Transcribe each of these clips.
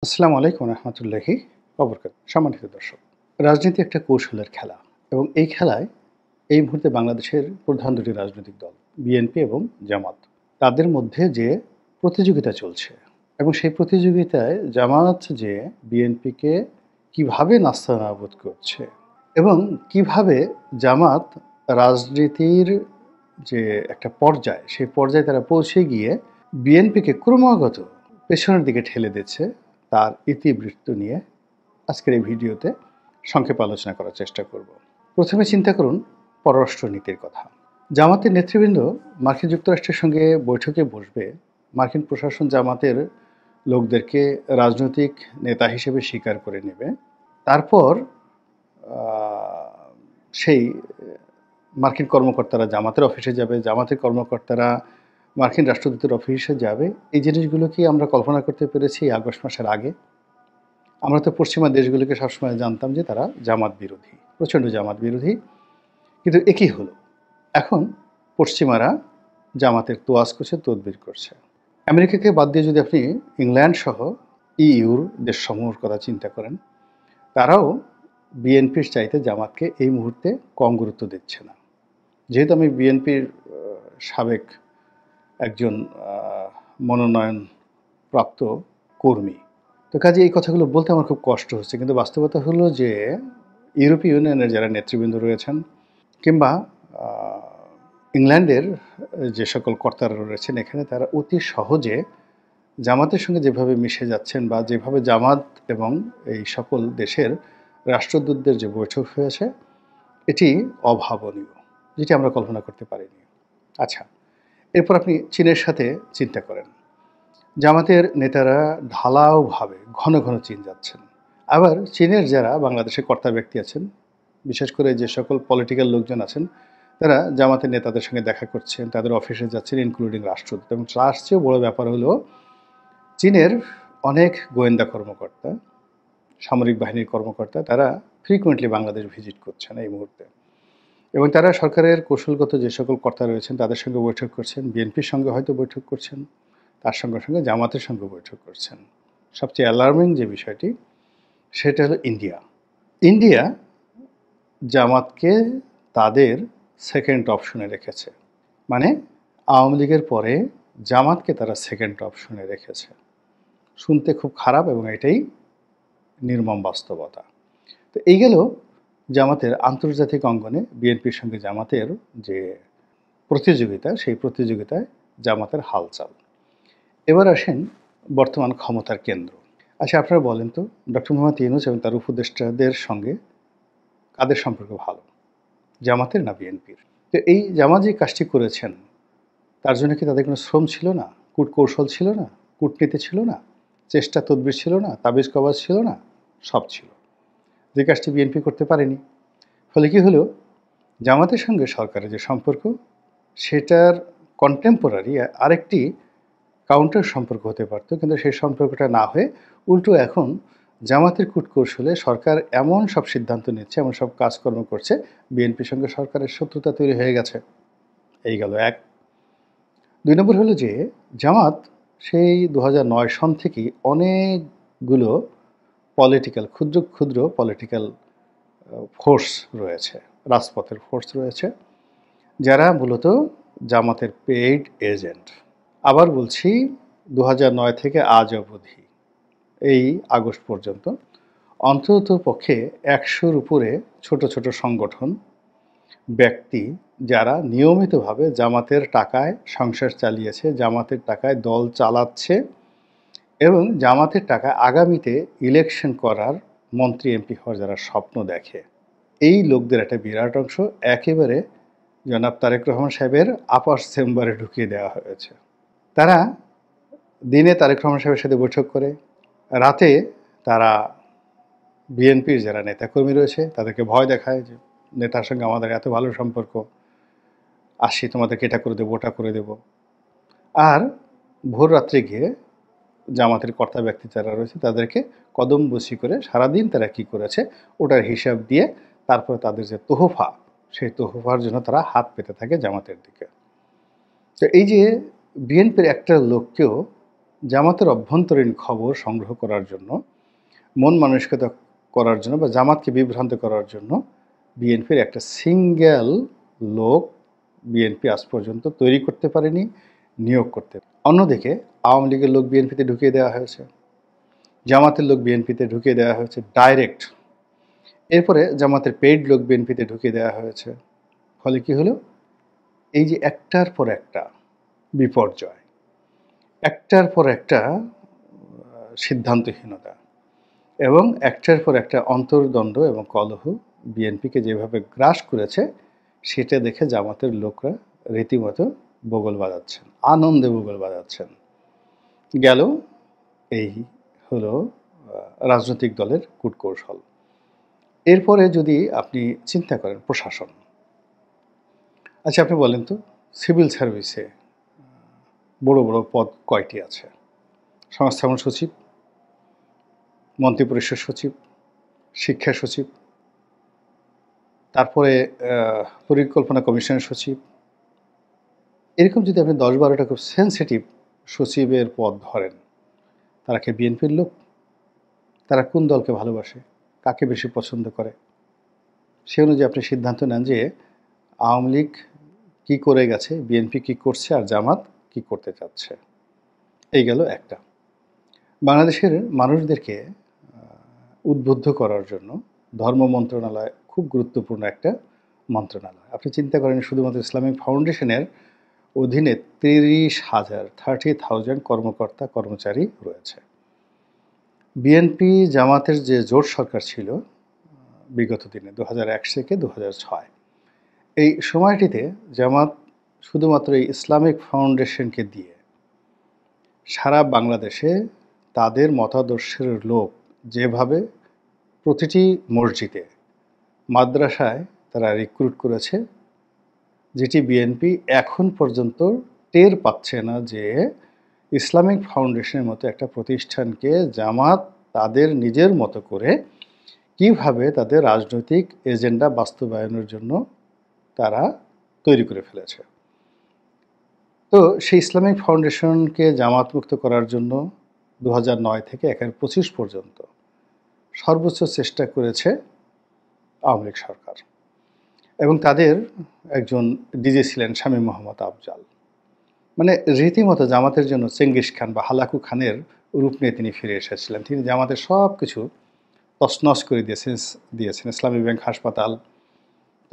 আসসালামু আলাইকুম রহমতুল্লাহি ওবরকাত। সম্মানিত দর্শক, রাজনীতি একটা কৌশলের খেলা এবং এই খেলায় এই মুহূর্তে বাংলাদেশের প্রধান দুটি রাজনৈতিক দল বিএনপি এবং জামাত, তাদের মধ্যে যে প্রতিযোগিতা চলছে এবং সেই প্রতিযোগিতায় জামাত যে বিএনপিকে কিভাবে নাস্তানাবুদ করছে এবং কিভাবে জামাত রাজনীতির যে একটা পর্যায়, সেই পর্যায়ে তারা পৌঁছে গিয়ে বিএনপিকে ক্রমাগত পেছনের দিকে ঠেলে দিচ্ছে, তার ইতিবৃত্ত নিয়ে আজকের এই ভিডিওতে সংক্ষেপে আলোচনা করার চেষ্টা করব। প্রথমে চিন্তা করুন পররাষ্ট্র নীতির কথা। জামাতের নেতৃবৃন্দ মার্কিন যুক্তরাষ্ট্রের সঙ্গে বৈঠকে বসবে, মার্কিন প্রশাসন জামাতের লোকদেরকে রাজনৈতিক নেতা হিসেবে স্বীকার করে নেবে। তারপর সেই মার্কিন কর্মকর্তারা জামাতের অফিসে যাবে, জামাতের কর্মকর্তারা মার্কিন রাষ্ট্রদূতের অফিসে যাবে। এই জিনিসগুলো কি আমরা কল্পনা করতে পেরেছি আগস্ট মাসের আগে? আমরা তো পশ্চিমা দেশগুলোকে সবসময় জানতাম যে তারা জামাত বিরোধী, প্রচণ্ড জামাত বিরোধী। কিন্তু একই হলো, এখন পশ্চিমারা জামাতের তোয়াজ করছে, তদবির করছে। আমেরিকাকে বাদ দিয়ে যদি আপনি ইংল্যান্ড সহ ইউর দেশসমূহের কথা চিন্তা করেন, তারাও বিএনপির চাইতে জামাতকে এই মুহূর্তে কম গুরুত্ব দিচ্ছে না। যেহেতু আমি বিএনপির সাবেক একজন মনোনয়নপ্রাপ্ত কর্মী, তো কাজে এই কথাগুলো বলতে আমার খুব কষ্ট হচ্ছে, কিন্তু বাস্তবতা হলো যে ইউরোপীয় ইউনিয়নের যারা নেতৃবৃন্দ রয়েছেন কিংবা ইংল্যান্ডের যে সকল কর্তারা রয়েছেন এখানে, তারা অতি সহজে জামাতের সঙ্গে যেভাবে মিশে যাচ্ছেন বা যেভাবে জামাত এবং এই সকল দেশের রাষ্ট্রদূতদের যে বৈঠক হয়েছে, এটি অভাবনীয়, যেটি আমরা কল্পনা করতে পারিনি। আচ্ছা, এরপর আপনি চীনের সাথে চিন্তা করেন। জামাতের নেতারা ঢালাওভাবে ঘন ঘন চীন যাচ্ছেন। আবার চীনের যারা বাংলাদেশে কর্তা ব্যক্তি আছেন, বিশেষ করে যে সকল পলিটিক্যাল লোকজন আছেন, তারা জামাতের নেতাদের সঙ্গে দেখা করছেন, তাদের অফিসে যাচ্ছেন, ইনক্লুডিং রাষ্ট্রদূত। এবং তার চেয়েও বড় ব্যাপার হলো চীনের অনেক গোয়েন্দা কর্মকর্তা, সামরিক বাহিনীর কর্মকর্তা, তারা ফ্রিকুয়েন্টলি বাংলাদেশ ভিজিট করছেন এই মুহূর্তে। এবং তারা সরকারের কৌশলগত যে সকল কর্তা রয়েছেন তাদের সঙ্গে বৈঠক করছেন, বিএনপির সঙ্গে হয়তো বৈঠক করছেন, তার সঙ্গে সঙ্গে জামাতের সঙ্গে বৈঠক করছেন। সবচেয়ে অ্যালার্মিং যে বিষয়টি, সেটা হলো ইন্ডিয়া জামাতকে তাদের সেকেন্ড অপশনে রেখেছে। মানে আওয়ামী লীগের পরে জামাতকে তারা সেকেন্ড অপশনে রেখেছে। শুনতে খুব খারাপ এবং এটাই নির্মম বাস্তবতা। তো এই গেল জামাতের আন্তর্জাতিক অঙ্গনে বিএনপির সঙ্গে জামাতের যে প্রতিযোগিতা, সেই প্রতিযোগিতায় জামাতের হালচাল। এবার আসেন বর্তমান ক্ষমতার কেন্দ্র। আচ্ছা, আপনারা বলেন তো, ডক্টর মোহাম্মদ ইউনূস এবং তার উপদেষ্টাদের সঙ্গে কাদের সম্পর্ক ভালো, জামাতের না বিএনপির? তো এই জামাত যে কাজটি করেছেন, তার জন্য কি তাদের কোনো শ্রম ছিল না, কূটকৌশল ছিল না, কূটনীতি ছিল না, চেষ্টা তদবির ছিল না, তাবিজ কবাজ ছিল না? সব ছিল, যে কাজটি বিএনপি করতে পারেনি। ফলে কি হলো, জামাতের সঙ্গে সরকারের যে সম্পর্ক, সেটার কন্টেম্পোরারি আরেকটি কাউন্টার সম্পর্ক হতে পারত, কিন্তু সেই সম্পর্কটা না হয়ে উল্টো এখন জামাতের কূটকৌশলে সরকার এমন সব সিদ্ধান্ত নিচ্ছে, এমন সব কাজকর্ম করছে, বিএনপির সঙ্গে সরকারের শত্রুতা তৈরি হয়ে গেছে। এই গেল এক। 2 নম্বর হলো যে জামাত সেই 2009 সন থেকেই অনেকগুলো ক্ষুদ্র ক্ষুদ্র পলিটিক্যাল ফোর্স রয়েছে, রাজপথের ফোর্স রয়েছে, যারা মূলত জামাতের পেইড এজেন্ট। আবার বলছি, 2009 থেকে আজ অবধি এই আগস্ট পর্যন্ত অন্তত পক্ষে 100-র উপরে ছোট ছোট সংগঠন, ব্যক্তি, যারা নিয়মিতভাবে জামাতের টাকায় সংসার চালিয়েছে, জামাতের টাকায় দল চালাচ্ছে এবং জামাতের টাকায় আগামীতে ইলেকশন করার, মন্ত্রী এমপি হওয়ার যারা স্বপ্ন দেখে, এই লোকদের একটা বিরাট অংশ একেবারে জনাব তারেক রহমান সাহেবের আপার চেম্বারে ঢুকিয়ে দেওয়া হয়েছে। তারা দিনে তারেক রহমান সাহেবের সাথে বৈঠক করে, রাতে তারা বিএনপির যারা নেতাকর্মী রয়েছে তাদেরকে ভয় দেখায় যে নেতার সঙ্গে আমাদের এত ভালো সম্পর্ক, আসি তোমাদেরকে এটা করে দেবো, ওটা করে দেব। আর ভোর রাত্রে গিয়ে জামাতের কর্তা ব্যক্তি যারা রয়েছে তাদেরকে কদম বসি করে সারাদিন তারা কি করেছে ওটার হিসাব দিয়ে তারপরে তাদের যে তোহফা, সেই তোহফার জন্য তারা হাত পেতে থাকে জামাতের দিকে। তো এই যে বিএনপির একটা লোককেও জামাতের অভ্যন্তরীণ খবর সংগ্রহ করার জন্য, মন মানসিকতা করার জন্য বা জামাতকে বিভ্রান্ত করার জন্য বিএনপির একটা সিঙ্গেল লোক বিএনপি আজ পর্যন্ত তৈরি করতে পারেনি, নিয়োগ করতে। অন্যদিকে আওয়ামী লীগের লোক বিএনপিতে ঢুকিয়ে দেওয়া হয়েছে, জামাতের লোক বিএনপিতে ঢুকিয়ে দেওয়া হয়েছে ডাইরেক্ট। এরপরে জামাতের পেইড লোক বিএনপিতে ঢুকিয়ে দেওয়া হয়েছে। ফলে কি হলো, এই যে একটার পর একটা বিপর্যয়, একটার পর একটা সিদ্ধান্তহীনতা এবং একটার পর একটা অন্তর্দ্বন্দ্ব এবং কলহ বিএনপিকে যেভাবে গ্রাস করেছে, সেটা দেখে জামাতের লোকরা রীতিমতো বগল বাজাচ্ছেন, আনন্দে বগল বাজাচ্ছেন। গেল এই হলো রাজনৈতিক দলের কূটকৌশল। এরপরে যদি আপনি চিন্তা করেন প্রশাসন, আচ্ছা আপনি বলেন তো, সিভিল সার্ভিসে বড় বড় পদ কয়টি আছে? সংস্থাপন সচিব, মন্ত্রিপরিষদ সচিব, শিক্ষা সচিব, তারপরে পরিকল্পনা কমিশনের সচিব। এরকম যদি আপনি 10-12টা খুব সেন্সিটিভ সচিবের পদ ধরেন, তারা কি বিএনপির লোক? তারা কোন দলকে ভালোবাসে, কাকে বেশি পছন্দ করে, সে অনুযায়ী আপনি সিদ্ধান্ত নেন যে আওয়ামী লীগ কী করে গেছে, বিএনপি কী করছে, আর জামাত কী করতে চাচ্ছে। এই গেল একটা। বাংলাদেশের মানুষদেরকে উদ্বুদ্ধ করার জন্য ধর্ম মন্ত্রণালয় খুব গুরুত্বপূর্ণ একটা মন্ত্রণালয়। আপনি চিন্তা করেন, শুধুমাত্র ইসলামিক ফাউন্ডেশনের অধীনে 30,000 কর্মকর্তা কর্মচারী রয়েছে। বিএনপি জামাতের যে জোট সরকার ছিল বিগত দিনে 2001 থেকে 2006, এই সময়টিতে জামাত শুধুমাত্র এই ইসলামিক ফাউন্ডেশনকে দিয়ে সারা বাংলাদেশে তাদের মতাদর্শের লোক যেভাবে প্রতিটি মসজিদে, মাদ্রাসায় তারা রিক্রুট করেছে, যেটি বিএনপি এখন পর্যন্ত টের পাচ্ছে না যে ইসলামিক ফাউন্ডেশনের মতো একটা প্রতিষ্ঠানকে জামাত তাদের নিজের মতো করে কিভাবে তাদের রাজনৈতিক এজেন্ডা বাস্তবায়নের জন্য তারা তৈরি করে ফেলেছে। তো সেই ইসলামিক ফাউন্ডেশনকে জামাতমুক্ত করার জন্য 2009 থেকে 2025 পর্যন্ত সর্বোচ্চ চেষ্টা করেছে আওয়ামী লীগ সরকার, এবং তাদের একজন ডিজি ছিলেন শামীম মোহাম্মদ আফজাল। মানে রীতিমতো জামাতের জন্য চেঙ্গিস খান বা হালাকু খানের রূপ নিয়ে তিনি ফিরে এসেছিলেন। তিনি জামাতের সব কিছু তছনছ করে দিয়েছেন। ইসলামী ব্যাংক হাসপাতাল,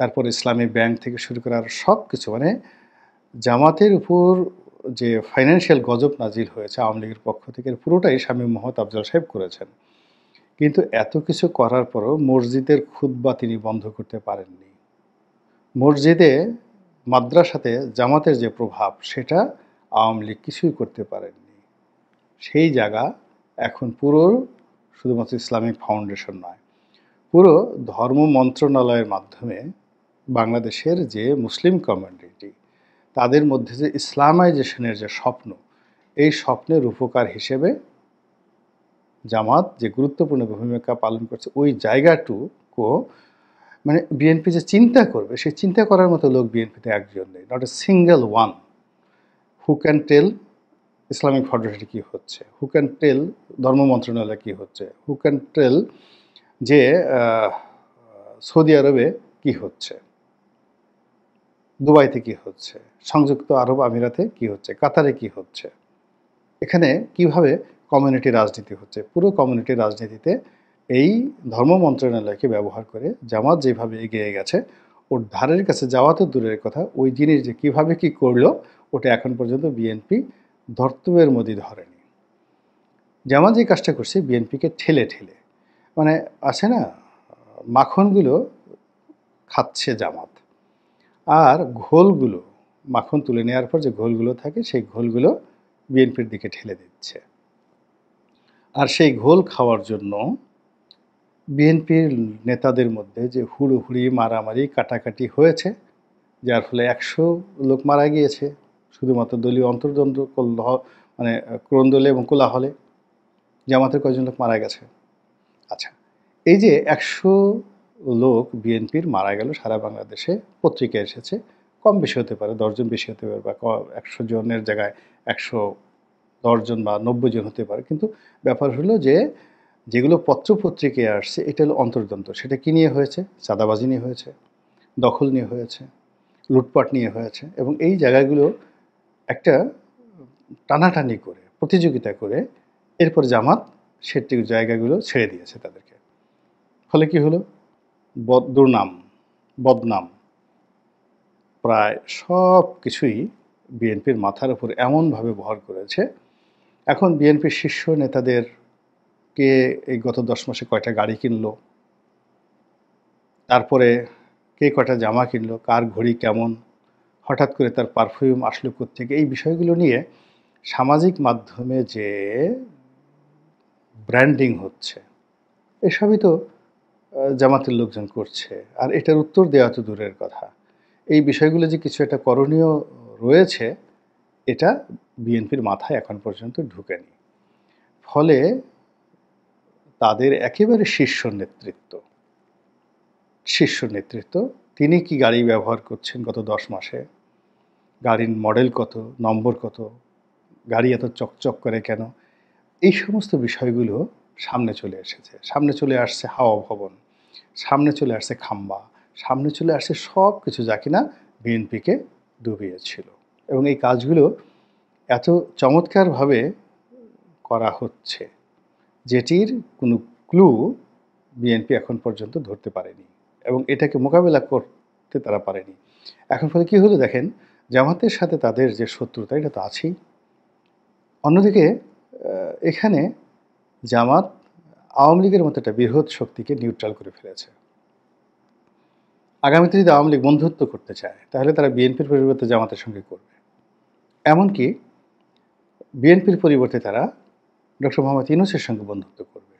তারপর ইসলামী ব্যাংক থেকে শুরু করে আর সব কিছু, মানে জামাতের উপর যে ফাইন্যান্সিয়াল গজব নাজিল হয়েছে আওয়ামী লীগের পক্ষ থেকে, পুরোটাই শামীম মোহাম্মদ আফজাল সাহেব করেছেন। কিন্তু এত কিছু করার পরও মসজিদের খুতবা তিনি বন্ধ করতে পারেননি। মসজিদে, মাদ্রাসাতে জামাতের যে প্রভাব, সেটা আওয়ামী লীগ কিছুই করতে পারেননি। সেই জায়গা এখন পুরো শুধুমাত্র ইসলামিক ফাউন্ডেশন নয়, পুরো ধর্ম মন্ত্রণালয়ের মাধ্যমে বাংলাদেশের যে মুসলিম কমিউনিটি, তাদের মধ্যে যে ইসলামাইজেশনের যে স্বপ্ন, এই স্বপ্নের রূপকার হিসেবে জামাত যে গুরুত্বপূর্ণ ভূমিকা পালন করছে, ওই জায়গাটুকু মানে বিএনপি যে চিন্তা করবে, সেই চিন্তা করার মতো লোক বিএনপিতে একজন নেই, not a single one who can tell Islamic ফাউন্ডেশনে কী হচ্ছে, হু ক্যান টেল ধর্ম মন্ত্রণালয়ে কী হচ্ছে, হু ক্যান টেল যে সৌদি আরবে কী হচ্ছে, দুবাইতে কী হচ্ছে, সংযুক্ত আরব আমিরাতে কী হচ্ছে, কাতারে কী হচ্ছে, এখানে কিভাবে কমিউনিটি রাজনীতি হচ্ছে। পুরো কমিউনিটি রাজনীতিতে এই ধর্ম মন্ত্রণালয়কে ব্যবহার করে জামাত যেভাবে এগিয়ে গেছে, ওর ধারের কাছে যাওয়া তো দূরের কথা, ওই জিনিস যে কীভাবে কী করলো, ওটা এখন পর্যন্ত বিএনপি ধর্তব্যের মধ্যে ধরেনি। জামাত যে কাজটা করছে বিএনপিকে ঠেলে ঠেলে, মানে আছে না, মাখনগুলো খাচ্ছে জামাত, আর ঘোলগুলো, মাখন তুলে নেওয়ার পর যে ঘোলগুলো থাকে, সেই ঘোলগুলো বিএনপির দিকে ঠেলে দিচ্ছে। আর সেই ঘোল খাওয়ার জন্য বিএনপির নেতাদের মধ্যে যে হুড়োহুড়ি, মারামারি, কাটাকাটি হয়েছে, যার ফলে 100 লোক মারা গিয়েছে শুধুমাত্র দলীয় অন্তর্দ্বন্দ্ব, মানে ক্রন্দলে এবং কোলাহলে। জামাতের কয়জন লোক মারা গেছে? আচ্ছা, এই যে 100 লোক বিএনপির মারা গেল, সারা বাংলাদেশে পত্রিকা এসেছে, কম বেশি হতে পারে, 10 জন বেশি হতে পারে, বা 100 জনের জায়গায় 100 10 জন বা 90 জন হতে পারে, কিন্তু ব্যাপার হলো যে যেগুলো পত্রপত্রিকায় আসছে এটা হলো অন্তর্দ্বন্দ্ব। সেটা কি নিয়ে হয়েছে? চাঁদাবাজি নিয়ে হয়েছে, দখল নিয়ে হয়েছে, লুটপাট নিয়ে হয়েছে, এবং এই জায়গাগুলো একটা টানাটানি করে, প্রতিযোগিতা করে এরপর জামাত সেটি জায়গাগুলো ছেড়ে দিয়েছে তাদেরকে। ফলে কি হলো? দুর্নাম, বদনাম, প্রায় সব কিছুই বিএনপির মাথার উপর এমনভাবে ভর করেছে। এখন বিএনপির শীর্ষ নেতাদের কে এই গত 10 মাসে কয়টা গাড়ি কিনলো, তারপরে কে কয়টা জামা কিনলো, কার ঘড়ি কেমন, হঠাৎ করে তার পারফিউম আসলো কোত্থেকে, এই বিষয়গুলো নিয়ে সামাজিক মাধ্যমে যে ব্র্যান্ডিং হচ্ছে, এসবই তো জামাতের লোকজন করছে। আর এটার উত্তর দেওয়া তো দূরের কথা, এই বিষয়গুলো যে কিছু একটা করণীয় রয়েছে এটা বিএনপির মাথায় এখন পর্যন্ত ঢুকেনি। ফলে তাদের একেবারে শীর্ষ নেতৃত্ব তিনি কি গাড়ি ব্যবহার করছেন গত 10 মাসে, গাড়ির মডেল কত, নম্বর কত, গাড়ি এত চকচক করে কেন, এই সমস্ত বিষয়গুলো সামনে চলে এসেছে। সামনে চলে আসছে হাওয়া ভবন, সামনে চলে আসছে খাম্বা, সামনে চলে আসছে সব কিছু যা কিনা বিএনপিকে ডুবিয়েছিল। এবং এই কাজগুলো এত চমৎকারভাবে করা হচ্ছে যেটির কোনো ক্লু বিএনপি এখন পর্যন্ত ধরতে পারেনি এবং এটাকে মোকাবেলা করতে তারা পারেনি। এখন ফলে কী হলো দেখেন, জামাতের সাথে তাদের যে শত্রুতা এটা তো আছেই। অন্যদিকে এখানে জামাত আওয়ামী লীগের মতো একটা বৃহৎ শক্তিকে নিউট্রাল করে ফেলেছে। আগামীতে যদি আওয়ামী লীগ বন্ধুত্ব করতে চায় তাহলে তারা বিএনপির পরিবর্তে জামাতের সঙ্গে করবে। এমনকি বিএনপির পরিবর্তে তারা ডক্টর মোহাম্মদ ইউনূসের সঙ্গে বন্ধুত্ব করবে।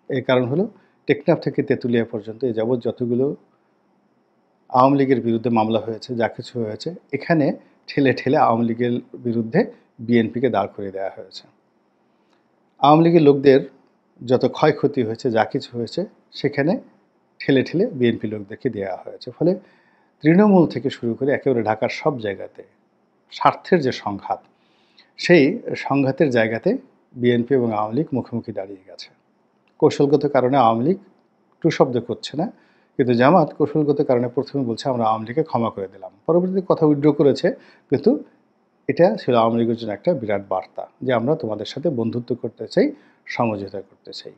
এর কারণ হলো টেকনাফ থেকে তেঁতুলিয়া পর্যন্ত এ যাবৎ যতগুলো আওয়ামী লীগের বিরুদ্ধে মামলা হয়েছে, যা কিছু হয়েছে, এখানে ঠেলে ঠেলে আওয়ামী লীগের বিরুদ্ধে বিএনপিকে দাঁড় করিয়ে দেওয়া হয়েছে। আওয়ামী লীগের লোকদের যত ক্ষয়ক্ষতি হয়েছে, যা কিছু হয়েছে, সেখানে ঠেলে ঠেলে বিএনপি লোকদেরকে দেওয়া হয়েছে। ফলে তৃণমূল থেকে শুরু করে একেবারে ঢাকার সব জায়গাতে স্বার্থের যে সংঘাত, সেই সংঘাতের জায়গাতে বিএনপি এবং আওয়ামী লীগ মুখোমুখি দাঁড়িয়ে গেছে। কৌশলগত কারণে আওয়ামী লীগ টু শব্দ করছে না, কিন্তু জামাত কৌশলগত কারণে প্রথমে বলছে আমরা আওয়ামী লীগকে ক্ষমা করে দিলাম, পরবর্তীতে কথা উইথড্র করেছে, কিন্তু এটা ছিল আওয়ামী লীগের জন্য একটা বিরাট বার্তা যে আমরা তোমাদের সাথে বন্ধুত্ব করতে চাই, সমঝোতা করতে চাই।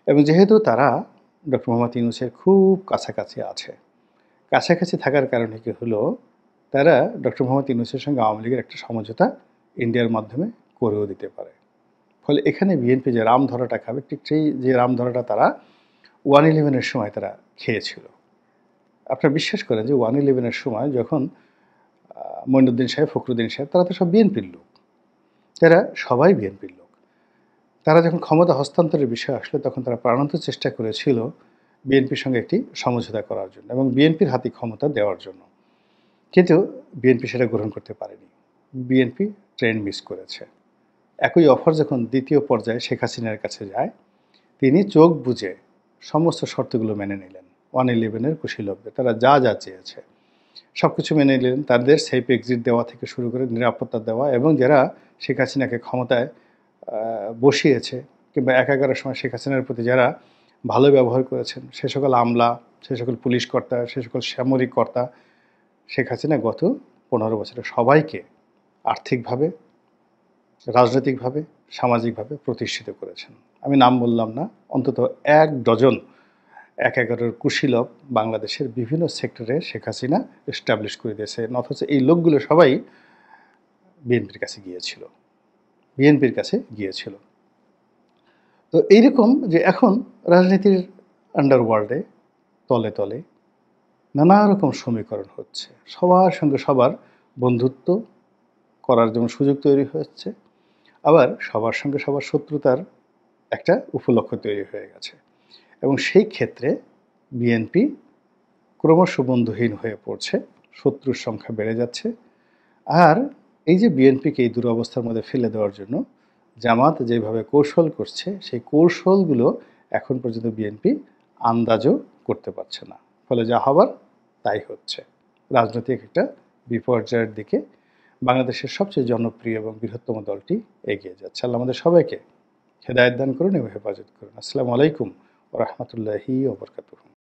এবং যেহেতু তারা ডক্টর মোহাম্মদ ইউনূসের খুব কাছাকাছি আছে, কাছাকাছি থাকার কারণে কি হলো, তারা ডক্টর মোহাম্মদ ইউনূসের সঙ্গে আওয়ামী লীগের একটা সমঝোতা ইন্ডিয়ার মাধ্যমে করেও দিতে পারে। ফলে এখানে বিএনপি যে রাম ধরাটা খাবে, ঠিক সেই যে রাম ধরাটা তারা 111-এর সময় তারা খেয়েছিল। আপনারা বিশ্বাস করেন যে 111-এর সময় যখন মঈনুদ্দিন সাহেব, ফখরুদ্দিন সাহেব, তারা তো সব বিএনপির লোক, তারা সবাই বিএনপির লোক। তারা যখন ক্ষমতা হস্তান্তরের বিষয় আসলো তখন তারা প্রাণান্ত চেষ্টা করেছিল বিএনপির সঙ্গে একটি সমঝোতা করার জন্য এবং বিএনপির হাতে ক্ষমতা দেওয়ার জন্য, কিন্তু বিএনপি সেটা গ্রহণ করতে পারেনি। বিএনপি ট্রেন মিস করেছে। একই অফার যখন দ্বিতীয় পর্যায়ে শেখ হাসিনার কাছে যায়, তিনি চোখ বুজে সমস্ত শর্তগুলো মেনে নিলেন। 111-এর কুশীলবদের তারা যা যা চেয়েছে সব কিছু মেনে নিলেন। তাদের সেফ এক্সিট দেওয়া থেকে শুরু করে নিরাপত্তা দেওয়া, এবং যারা শেখ হাসিনাকে ক্ষমতায় বসিয়েছে কিংবা একাগারের সময় শেখ হাসিনার প্রতি যারা ভালো ব্যবহার করেছেন, সে সকল আমলা, সে সকল পুলিশ কর্তা, সে সকল সামরিক কর্তা, শেখ হাসিনা গত 15 বছরে সবাইকে আর্থিকভাবে, রাজনৈতিকভাবে, সামাজিকভাবে প্রতিষ্ঠিত করেছেন। আমি নাম বললাম না, অন্তত 1 ডজন 11-এর কুশীলব বাংলাদেশের বিভিন্ন সেক্টরে শেখ হাসিনা এস্টাবলিশ করে দিয়েছে। অথচ এই লোকগুলো সবাই বিএনপির কাছে গিয়েছিল। তো এইরকম যে এখন রাজনীতির আন্ডারওয়ার্ল্ডে তলে তলে নানা রকম সমীকরণ হচ্ছে। সবার সঙ্গে সবার বন্ধুত্ব করার যেমন সুযোগ তৈরি হচ্ছে, আবার সবার সঙ্গে সবার শত্রুতার একটা উপলক্ষ্য তৈরি হয়ে গেছে। এবং সেই ক্ষেত্রে বিএনপি ক্রমশ বন্ধুহীন হয়ে পড়ছে, শত্রুর সংখ্যা বেড়ে যাচ্ছে। আর এই যে বিএনপিকে এই দুরবস্থার মধ্যে ফেলে দেওয়ার জন্য জামাত যেভাবে কৌশল করছে, সেই কৌশলগুলো এখন পর্যন্ত বিএনপি আন্দাজও করতে পারছে না। ফলে যা হবার তাই হচ্ছে, রাজনৈতিক একটা বিপর্যয়ের দিকে বাংলাদেশের সবচেয়ে জনপ্রিয় এবং বৃহত্তম দলটি এগিয়ে যাচ্ছে। আল্লাহ আমাদের সবাইকে হেদায়েত দান করুন এবং হেফাজত করুন। আসসালামু আলাইকুম ওয়া রাহমাতুল্লাহি ওয়া বারাকাতুহু।